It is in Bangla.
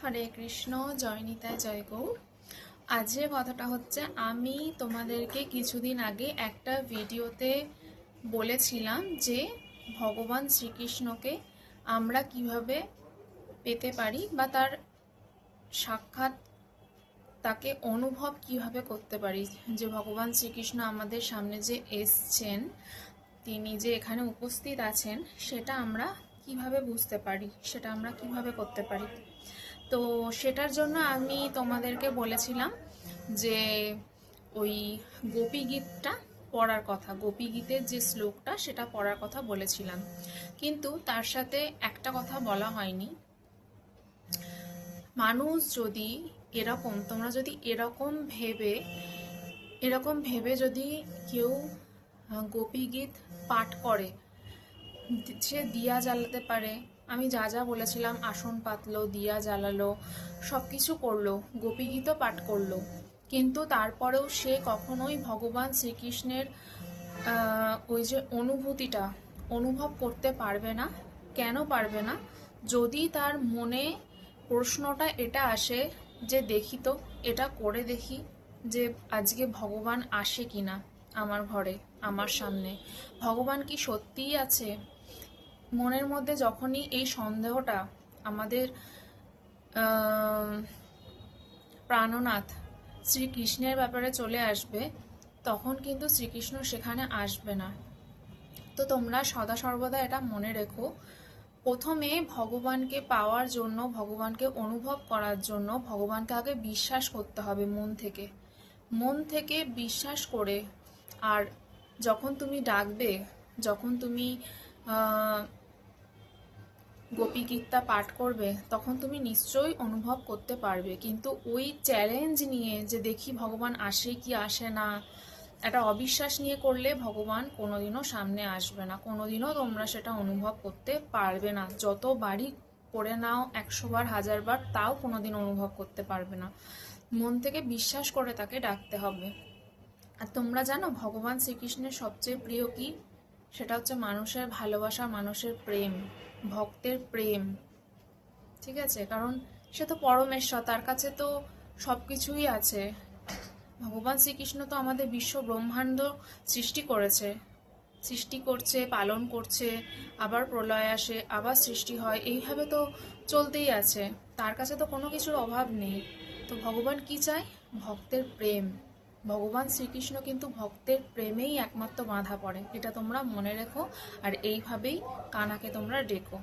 হরে কৃষ্ণ, জয় নিতাই, জয় গৌর। আজকের কথাটা হচ্ছে, আমি তোমাদেরকে কিছুদিন আগে একটা ভিডিওতে বলেছিলাম যে ভগবান শ্রীকৃষ্ণকে আমরা কিভাবে পেতে পারি বা তার সাক্ষাৎ, তাকে অনুভব কিভাবে করতে পারি। যে ভগবান শ্রীকৃষ্ণ আমাদের সামনে যে এসছেন, তিনি যে এখানে উপস্থিত আছেন, সেটা আমরা কিভাবে বুঝতে পারি, সেটা আমরা কিভাবে করতে পারি। তো সেটার জন্য আমি তোমাদেরকে বলেছিলাম যে ওই গোপী গীতটা পড়ার কথা, গোপী গীতের যে শ্লোকটা সেটা পড়ার কথা বলেছিলাম। কিন্তু তার সাথে একটা কথা বলা হয়নি, মানুষ যদি তোমরা যদি এরকম ভেবে যদি কেউ গোপী গীত পাঠ করে, সে দিয়া জ্বালাতে পারে। আমি যা যা বলেছিলাম, আসন পাতলো, দিয়া জ্বালালো, সব কিছু করলো, গোপী গীতও পাঠ করলো, কিন্তু তারপরেও সে কখনোই ভগবান শ্রীকৃষ্ণের ওই যে অনুভূতিটা অনুভব করতে পারবে না। কেন পারবে না? যদি তার মনে প্রশ্নটা এটা আসে যে দেখি তো, এটা করে দেখি যে আজকে ভগবান আসে কিনা আমার ঘরে, আমার সামনে ভগবান কি সত্যিই আছে। মনের মধ্যে যখনই এই সন্দেহটা আমাদের প্রাণনাথ শ্রীকৃষ্ণের ব্যাপারে চলে আসবে, তখন কিন্তু শ্রীকৃষ্ণ সেখানে আসবে না। তো তোমরা সদা সর্বদা এটা মনে রেখো, প্রথমে ভগবানকে পাওয়ার জন্য, ভগবানকে অনুভব করার জন্য ভগবানকে আগে বিশ্বাস করতে হবে মন থেকে বিশ্বাস করে। আর যখন তুমি ডাকবে, যখন তুমি গোপী গীতটা পাঠ করবে, তখন তুমি নিশ্চয়ই অনুভব করতে পারবে। কিন্তু ওই চ্যালেঞ্জ নিয়ে যে দেখি ভগবান আসে কি আসে না, একটা অবিশ্বাস নিয়ে করলে ভগবান কোনোদিনও সামনে আসবে না, কোনোদিনও তোমরা সেটা অনুভব করতে পারবে না। যতবারই করে নাও, 100 বার 1000 বার, তাও কোনোদিন অনুভব করতে পারবে না। মন থেকে বিশ্বাস করে তাকে ডাকতে হবে। আর তোমরা জানো ভগবান শ্রীকৃষ্ণের সবচেয়ে প্রিয় কি? সেটা হচ্ছে মানুষের ভালোবাসা, মানুষের প্রেম, ভক্তের প্রেম। ঠিক আছে? কারণ সে তো পরমেশ্বর, তার কাছে তো সবকিছুই আছে। ভগবান শ্রীকৃষ্ণ তো আমাদের বিশ্ব ব্রহ্মাণ্ড সৃষ্টি করছে, পালন করছে, আবার প্রলয় আসে, আবার সৃষ্টি হয়, এইভাবে তো চলতেই আছে। তার কাছে তো কোনো কিছুর অভাব নেই। তো ভগবান কি চায়? ভক্তের প্রেম। ভগবান শ্রীকৃষ্ণ কিন্তু ভক্তের প্রেমেই একমাত্র বাঁধা পড়ে, এটা তোমরা মনে রেখো। আর এইভাবেই কানাকে তোমরা ডেকো।